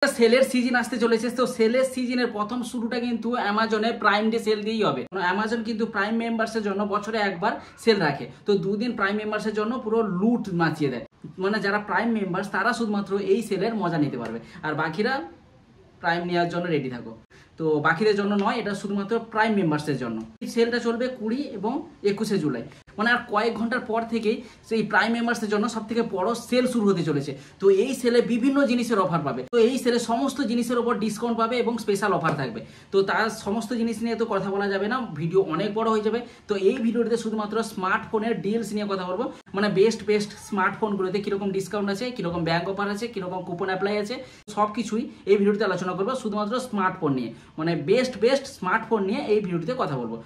সেলের সিজন আসতে চলেছে, তো সেলের সিজনের প্রথম শুরুটা কিন্তু অ্যামাজনে প্রাইম ডে সেল দিয়েই হবে। অ্যামাজন কিন্তু প্রাইম মেম্বার্সের জন্য বছরে একবার সেল রাখে, তো দুদিন প্রাইম মেম্বার্সের জন্য পুরো লুট মাচিয়ে দেয়। মানে যারা প্রাইম মেম্বার্স তারা শুধুমাত্র এই সেলের মজা নিতে পারবে, আর বাকিরা প্রাইম নেওয়ার জন্য রেডি থাকো। তো বাকিদের জন্য নয়, এটা শুধুমাত্র প্রাইম মেম্বার্সের জন্য। এই সেলটা চলবে 20 এবং 21শে জুলাই, মানে আর কয়েক ঘন্টার পর থেকেই সেই প্রাইম মেম্বার্সের জন্য সব থেকে বড় সেল শুরু হতে চলেছে। তো এই সেলে বিভিন্ন জিনিসের অফার পাবে, তো এই সেলে সমস্ত জিনিসের উপর ডিসকাউন্ট পাবে এবং স্পেশাল অফার থাকবে। তো তার সমস্ত জিনিস নিয়ে তো কথা বলা যাবে না, ভিডিও অনেক বড় হয়ে যাবে। তো এই ভিডিওটিতে শুধুমাত্র স্মার্টফোনের ডিলস নিয়ে কথা বলবো, মানে বেস্ট স্মার্টফোনগুলোতে কিরকম ডিসকাউন্ট আছে, কিরকম ব্যাংক অফার আছে, কিরকম কুপন অ্যাপ্লাই আছে, সব কিছুই এই ভিডিওতে আলোচনা করবো শুধুমাত্র স্মার্টফোন নিয়ে, মানে বেস্ট স্মার্টফোন নিয়ে এই ভিডিওটিতে কথা বলবো।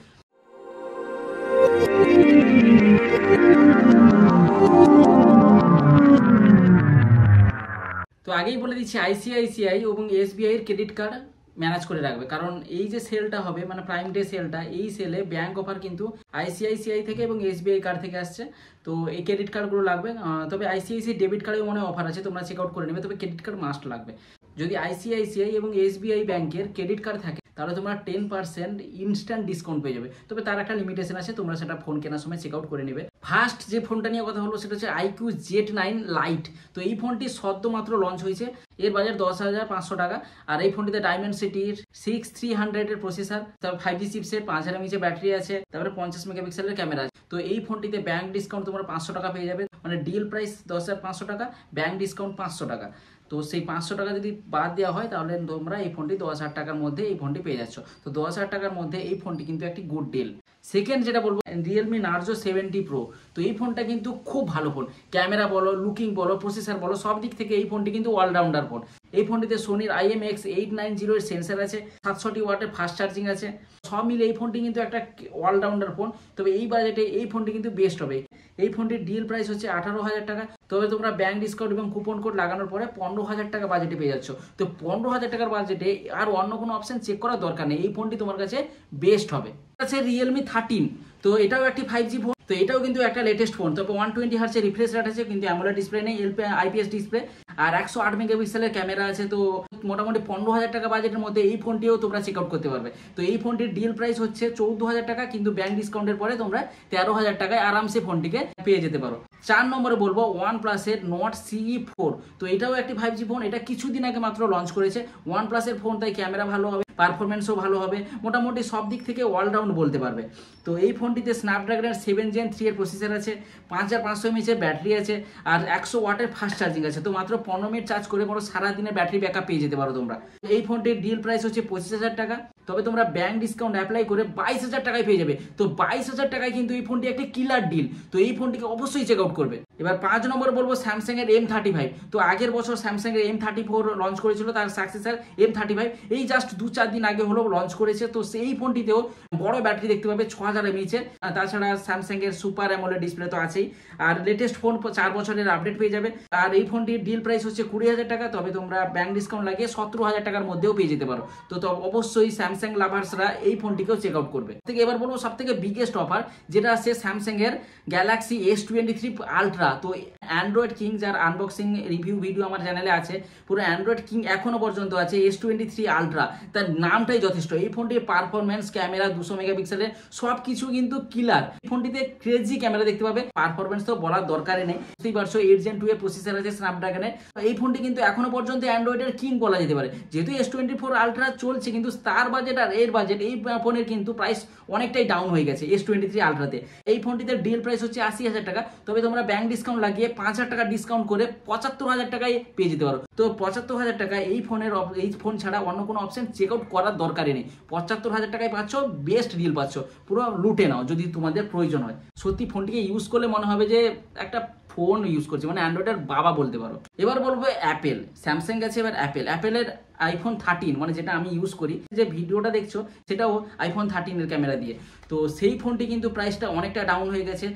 তো আগেই বলে দিচ্ছি, আইসিআইসিআই এবং এসবিআই এর ক্রেডিট কার্ড ম্যানেজ করে রাখবে, কারণ এই যে সেলটা হবে মানে প্রাইম ডে সেলটা, এই সেলে ব্যাংক অফার কিন্তু আইসিআইসিআই থেকে এবং এসবিআই কার্ড থেকে আসছে। তো এই ক্রেডিট কার্ডগুলো লাগবে, তবে আইসিআইসিআই ডেবিট কার্ডেও মনে অফার আছে, তোমরা চেক আউট করে নেবে, তবে ক্রেডিট কার্ড মাস্ট লাগবে। যদি আইসিআইসিআই এবং এসবিআই ব্যাংকের ক্রেডিট কার্ড থাকে তাহলে তোমরা 10% ইনস্ট্যান্ট ডিসকাউন্ট পেয়ে যাবে, তবে তার একটা লিমিটেশন আছে, তোমরা সেটা ফোন কেনার সময় চেক আউট করে নেবে। ফার্স্ট যে ফোনটা নিয়ে কথা বলবো সেটা হচ্ছে আইকিউ Z9 লাইট। তো এই ফোনটি সদ্য মাত্র লঞ্চ হয়েছে, এর বাজার 10,500 টাকা। আর এই ফোনটিতে ডায়মেনসিটির 6300 এর প্রসেসর, তারপর 5G চিপসেট, 5000 mAh ব্যাটারি আছে, তারপরে 50 মেগাপিক্সেলের ক্যামেরা আছে। তো এই ফোনটিতে ব্যাংক ডিসকাউন্ট তোমরা 500 টাকা পেয়ে যাবে, মানে ডিল প্রাইস 10,500 টাকা, ব্যাংক ডিসকাউন্ট 500 টাকা। তো সেই 500 টাকা যদি বাদ দেওয়া হয় তাহলে তোমরা এই ফোনটি 10,000 টাকার মধ্যে এই ফোনটি পেয়ে যাচ্ছ। তো 10,000 টাকার মধ্যে এই ফোনটি কিন্তু একটি গুড ডিল। সেকেন্ড যেটা বলবো, রিয়েলমি নার্জো 70 প্রো। তো এই ফোনটা কিন্তু খুব ভালো ফোন, ক্যামেরা বলো, লুকিং বলো, প্রসেসর বলো, সব দিক থেকে এই ফোনটি কিন্তু অলরাউন্ডার ফোন। এই ফোনটিতে সোনির IMX890 এর সেন্সার আছে, 700 ওয়াটের ফাস্ট চার্জিং আছে, সব মিলে এই ফোনটি কিন্তু একটা অলরাউন্ডার ফোন। তবে এই বাজেটে এই ফোনটি কিন্তু বেস্ট হবে। এই ফোনটির ডিল প্রাইস হচ্ছে 18,000 টাকা, তবে তোমরা ব্যাংক ডিসকাউন্ট এবং কুপন কোড লাগানোর পরে 15,000 টাকা বাজেটে পেয়ে যাচ্ছ। তো 15,000 টাকার বাজেটে আর অন্য কোনো অপশন চেক করার দরকার নেই, এই ফোনটি তোমার কাছে বেস্ট হবে। আছে রিয়েলমি 13। তো এটাও একটি 5G ফোন, তো এটাও কিন্তু একটা লেটেস্ট ফোন, তবে 120 হার্টজের রিফ্রেশ রেট আছে, কিন্তু অ্যামোলেড ডিসপ্লে নেই, IPS ডিসপ্লে, আর 108 মেগাপিক্সেলের ক্যামেরা আছে। তো মোটামুটি 15,000 টাকা বাজেটের মধ্যে এই ফোনটিও তোমরা চেক আউট করতে পারবে। তো এই ফোনটির ডিল প্রাইস হচ্ছে 14,000 টাকা, কিন্তু ব্যাংক ডিসকাউন্টের পরে তোমরা 13,000 টাকায় আরামসে ফোনটিকে পেয়ে যেতে পারো। 4 নম্বরে বলবো OnePlus-এর Nord CE4। তো এটাও একটি 5G ফোন, এটা কিছুদিন আগে মাত্র লঞ্চ করেছে। OnePlus-এর ফোন, তাই ক্যামেরা ভালো হবে, পারফরমেন্সও ভালো হবে, মোটামুটি সব দিক থেকে অলরাউন্ড বলতে পারবে। তো এই ফোনটিতে স্ন্যাপড্রাগনের 7 Gen 3 এর প্রসেসর আছে, 5500 mAh এর ব্যাটারি আছে, আর 100 ওয়াটের ফাস্ট চার্জিং আছে। তো মাত্র 15 মিনিট চার্জ করে পুরো সারাদিনের ব্যাটারি ব্যাকআপ পেয়ে যেতে পারো তোমরা। এই ফোনটির ডিল প্রাইস হচ্ছে 25,000 টাকা, তবে তোমরা ব্যাংক ডিসকাউন্ট অ্যাপ্লাই করে 22,000 টাকায় পেয়ে যাবে। তো 22,000 টাকায় কিন্তু এই ফোনটি একটি কিলার ডিল, তো এই ফোনটিকে অবশ্যই চেক আউট করবে। এবার 5 নম্বর বলবো স্যামসাং এর M35। তো আগের বছর স্যামসাং এর M34 লঞ্চ করেছিল, তার সাকসেসর M35 এই জাস্ট 2-4 দিন আগে হলো লঞ্চ করেছে। তো সেই ফোনটিতেও বড় ব্যাটারি দেখতে পাবে, 6000 mAh। তাছাড়া স্যামসাং এর সুপার অ্যামোলেড ডিসপ্লে তো আছেই, আর লেটেস্ট ফোন 4 বছরের আপডেট পেয়ে যাবে। আর এই ফোনটির ডিল প্রাইস হচ্ছে 20,000 টাকা, তবে তোমরা ব্যাংক ডিসকাউন্ট লাগিয়ে 17,000 টাকার মধ্যেও পেয়ে যেতে পারো। তো অবশ্যই স্যামসাং লাভার্সরা এই ফোনটিকেও চেক আউট করবে। এবার বলবো সব থেকে বিগেস্ট অফার, যেটা আছে স্যামসাং এর গ্যালাক্সি S23 আলট্রা। তো অ্যান্ড্রয়েড কিং, যার আনবক্সিং রিভিউ ভিডিও আমার চ্যানেলে আছে, পুরো অ্যান্ড্রয়েড কিং এখনো পর্যন্ত আছে S23 আলট্রা, তার নামটাই যথেষ্ট। এই ফোনটির পারফরমেন্স, ক্যামেরা 200 মেগাপিক্সেলের, সব কিছু কিন্তু কিলার। এই ফোনটিতে ক্রেজি ক্যামেরা দেখতে পাবে, পারফরমেন্স তো বলার দরকারই নেই, বুঝতেই পারছো। 8 Gen 2 এর প্রসেসর আছে স্ন্যাপড্রাগনের। এই ফোনটি কিন্তু এখনো পর্যন্ত অ্যান্ড্রয়েডের কিং বলা যেতে পারে, যেহেতু S24 আলট্রা চলছে, কিন্তু তার বাজেট আর এর বাজেট, এই ফোনের কিন্তু প্রাইস অনেকটাই ডাউন হয়ে গেছে S23 আলট্রাতে। এই ফোনটিতে ডিল প্রাইস হচ্ছে 80,000 টাকা, তবে তোমরা ব্যাংক ডিসকাউন্ট লাগিয়ে 5,000 টাকা ডিসকাউন্ট করে 75,000 টাকায় পেয়ে যেতে পারো। তো 75,000 টাকায় এই ফোন ছাড়া অন্য কোনো অপশন চেক আউট করার দরকারই নেই। 75,000 টাকায় পাচ্ছ, বেস্ট ডিল পাচ্ছ, পুরো লুটে নাও যদি তোমাদের প্রয়োজন হয়। সত্যি ফোনটিকে ইউজ করলে মনে হবে যে একটা ফোন ইউজ করছে, মানে অ্যান্ড্রয়েডের বাবা বলতে পারো। এবার বলবো অ্যাপেল। স্যামসাং গেছে, এবার অ্যাপেলের iPhone 13, মানে যেটা আমি ইউজ করি, যে ভিডিওটা দেখছো সেটাও iPhone 13 এর ক্যামেরা দিয়ে। তো সেই ফোনটি কিন্তু প্রাইসটা অনেকটা ডাউন হয়ে গেছে।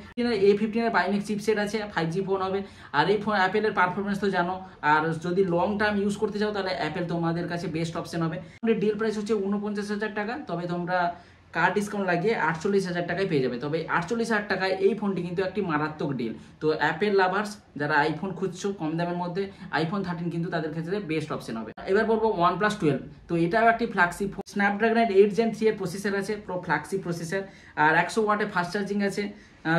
A15 এর বাইনেক্স চিপসেট আছে, 5G ফোন হবে। আর এই ফোন অ্যাপেলের পারফরমেন্স তো জানো, আর যদি লং টার্ম ইউজ করতে চাও তাহলে অ্যাপেল তোমাদের কাছে বেস্ট অপশন হবে। ডিল প্রাইস হচ্ছে 49,000 টাকা, তবে তোমরা কার্ড ডিসকাউন্ট লাগিয়ে 48,000 টাকায় পেয়ে যাবে। তবে 48,000 টাকায় এই ফোনটি কিন্তু একটি মারাত্মক ডিল। তো অ্যাপেল লাভার্স যারা আইফোন খুঁজছো কম দামের মধ্যে, আইফোন 13 কিন্তু তাদের ক্ষেত্রে বেস্ট অপশন হবে। এবার বলবো OnePlus 12। তো এটাও একটি ফ্ল্যাগশিপ ফোন, স্ন্যাপড্রাগনের 8 Gen 3 এর প্রসেসর আছে, পুরো ফ্ল্যাগশিপ প্রসেসর, আর 100 ওয়াটে ফাস্ট চার্জিং আছে,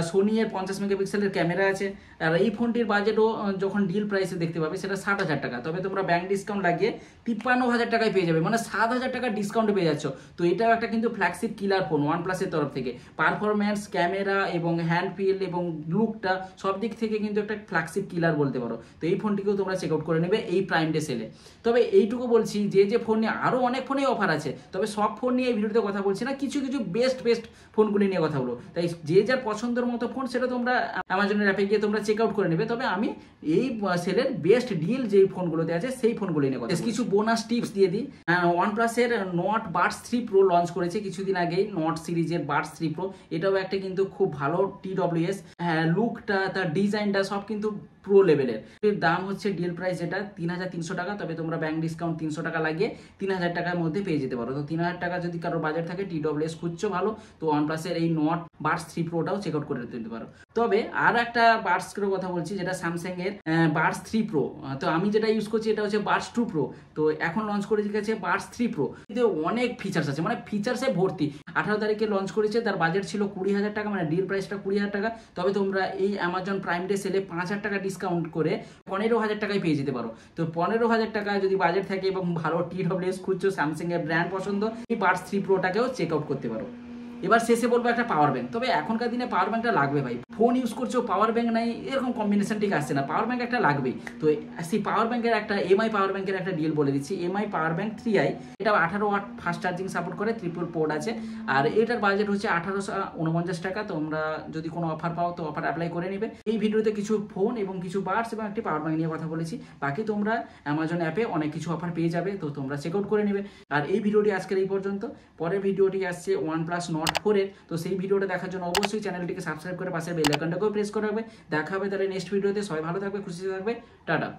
সোনি এর 50 মেগাপিক্সেলের ক্যামেরা আছে। আর এই ফোনটির বাজেটও যখন ডিল প্রাইসে দেখতে পাবে সেটা 60,000 টাকা। তবে তোমরা ব্যাংক ডিসকাউন্ট লাগিয়ে 53,000 টাকায় পেয়ে যাবে, মানে 7,000 টাকা ডিসকাউন্টে পেয়ে যাচ্ছ। তো এটাও একটা কিন্তু ফ্ল্যাগশিপ কিলার ফোন ওয়ানপ্লাসের তরফ থেকে। পারফরম্যান্স, ক্যামেরা এবং হ্যান্ড ফিল এবং লুকটা সব দিক থেকে কিন্তু একটা ফ্ল্যাগশিপ কিলার বলতে পারো। তো এই ফোনটিকেও তোমরা চেক আউট করে নেবে এই প্রাইম ডে সেলে। তবে এইটুকু বলছি যে ফোন নিয়ে আরও অনেক ফোনেই অফার আছে, তবে সব ফোন নিয়ে এই ভিডিওতে কথা বলছি না, কিছু কিছু বেস্ট ফোনগুলি নিয়ে কথা বলবো। তাই যে যার পছন্দের মতো ফোন সেটা তোমরা অ্যামাজনের অ্যাপে গিয়ে তোমরা চেক আউট করে নেবে। তবে আমি এই সেলের বেস্ট ডিল যেই ফোনগুলোতে আছে সেই ফোনগুলি নিয়ে কথা কিছু বোনাস টিপস দিয়ে দিই। ওয়ানপ্লাসের নট বাডস 3 প্রো লঞ্চ করেছে কিছুদিন আগেই, নট সিরিজের বাডস 3 প্রো। এটাও একটা কিন্তু খুব ভালো TWS, হ্যাঁ লুকটা তার ডিজাইনটা সব কিন্তু প্রো লেভেলের। এর দাম হচ্ছে ডিল প্রাইস যেটা 3,300 টাকা। তবে তোমরা ব্যাংক ডিসকাউন্ট 300 টাকা লাগিয়ে 3,000 টাকার মধ্যে পেয়ে যেতে পারো। তো 3,000 টাকা যদি কারোর বাজেট থাকে, TWS খুঁজছো ভালো, তো ওয়ানপ্লাসের এই নট বাডস 3 প্রোটাও চেক আউট করে দিতে পারো। তবে আর একটা বাডসের কথা বলছি যেটা স্যামসাং এর বাডস 3 প্রো। তো আমি যেটা ইউজ করছি এটা হচ্ছে বাডস 2 প্রো। তো এখন লঞ্চ করে গেছে বাডস 3 প্রো। কিন্তু অনেক ফিচার্স আছে, মানে ফিচার্সে ভর্তি। 18 তারিখে লঞ্চ করেছে, তার বাজেট ছিল 20,000 টাকা, মানে ডিল প্রাইসটা 20,000 টাকা। তবে তোমরা এই অ্যামাজন প্রাইম ডে সেলে 5,000 টাকা ডিসকাউন্ট করে 15,000 টাকায় পেয়ে যেতে পারো। তো 15,000 টাকায় যদি বাজেট থাকে এবং ভালো TWS খুঁজছো, স্যামসাং এর ব্র্যান্ড পছন্দ, এই বাডস 3 প্রোটাকেও চেক আউট করতে পারো। এবার শেষে বলবো একটা পাওয়ার ব্যাংক। তবে এখনকার দিনে পাওয়ার ব্যাংকটা লাগবে ভাই, ফোন ইউজ করছো পাওয়ার ব্যাংক নাই এরকম কম্বিনেশন ঠিক আসছে না, পাওয়ার ব্যাংক একটা লাগবেই। তো সেই পাওয়ার ব্যাংকের একটা MI পাওয়ার ব্যাংকের একটা ডিল বলে দিচ্ছি। MI পাওয়ার ব্যাংক 3i, এটা 18 ওয়াট ফাস্ট চার্জিং সাপোর্ট করে, ট্রিপল পোর্ট আছে, আর এটার বাজেট হচ্ছে 1849 টাকা। তোমরা যদি কোনো অফার পাও তো অফার অ্যাপ্লাই করে নেবে। এই ভিডিওতে কিছু ফোন এবং কিছু বাডস এবং একটি পাওয়ার ব্যাংক নিয়ে কথা বলেছি, বাকি তোমরা অ্যামাজন অ্যাপে অনেক কিছু অফার পেয়ে যাবে, তো তোমরা চেক আউট করে নেবে। আর এই ভিডিওটি আজকের এই পর্যন্ত। পরের ভিডিওটি আসছে OnePlus Nord 4 এর। তো সেই ভিডিওটা দেখার জন্য অবশ্যই চ্যানেলটিকে সাবস্ক্রাইব করে পাশের বেল আইকনটাকেও প্রেস করে রাখবে। দেখা হবে তাহলে নেক্সট ভিডিওতে। সবাই ভালো থাকবে, খুশি থাকবে, টাটা।